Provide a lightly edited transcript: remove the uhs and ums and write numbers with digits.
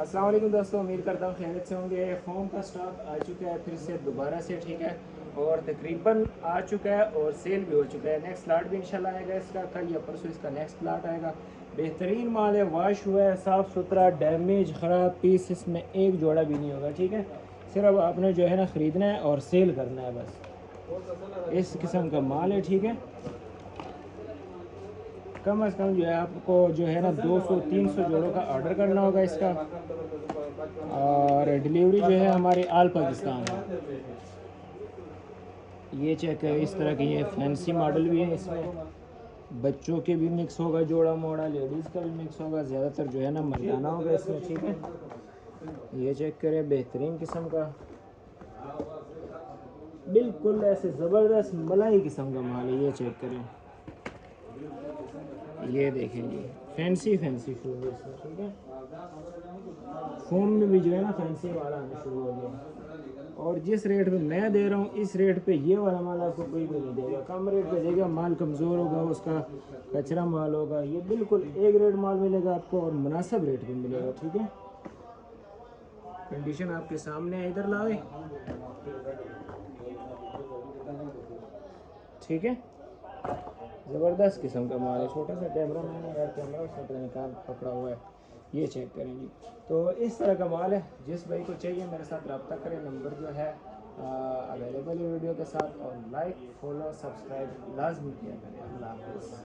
अस्सलाम वालेकुम दोस्तों, उम्मीद करता हूँ खैरियत से होंगे। फ़ोन का स्टॉक आ चुका है फिर से दोबारा से, ठीक है। और तकरीबन आ चुका है और सेल भी हो चुका है। नेक्स्ट प्लाट भी इंशाल्लाह आएगा इसका, कल या परसों इसका नेक्स्ट प्लाट आएगा। बेहतरीन माल है, वॉश हुआ है, साफ़ सुथरा, डैमेज ख़राब पीस इसमें एक जोड़ा भी नहीं होगा, ठीक है। सिर्फ आपने जो है ना ख़रीदना है और सेल करना है बस। इस किस्म का माल है, ठीक है। कम अज़ कम जो है आपको जो है ना 200-300 जोड़ों का ऑर्डर करना होगा इसका। और डिलीवरी जो है हमारी आल पाकिस्तान है। ये चेक है, इस तरह के ये फैंसी मॉडल भी है इसमें। बच्चों के भी मिक्स होगा जोड़ा मोड़ा, लेडीज़ का भी मिक्स होगा, ज़्यादातर जो है ना मर्दाना होगा इसमें, ठीक है। ये चेक करें, बेहतरीन किस्म का, बिल्कुल ऐसे ज़बरदस्त मलाई किस्म का माल है। ये चेक करें, ये देखें जी, फैंसी फैंसी शूज़ है इसमें, ठीक है। फोम में भी जो है ना फैंसी वाला आना शुरू हो गया। और जिस रेट पे मैं दे रहा हूँ, इस रेट पे ये वाला माल आपको कोई भी नहीं देगा। कम रेट पे देगा, माल कमज़ोर होगा, उसका कचरा माल होगा। ये बिल्कुल एक रेट माल मिलेगा आपको और मुनासिब रेट पे मिलेगा, ठीक है। कंडीशन आपके सामने है, इधर लाए, ठीक है। ज़बरदस्त किस्म का माल है। छोटा सा कैमरा मैन है यार, कैमरा उसने पता नहीं कहाँ पकड़ा हुआ है। ये चेक करें जी। तो इस तरह का माल है, जिस भाई को चाहिए मेरे साथ रब्ता करें। नंबर जो है अवेलेबल है वीडियो के साथ। और लाइक फॉलो सब्सक्राइब लाजमी किया करें। अल्लाह हाफ़िज़।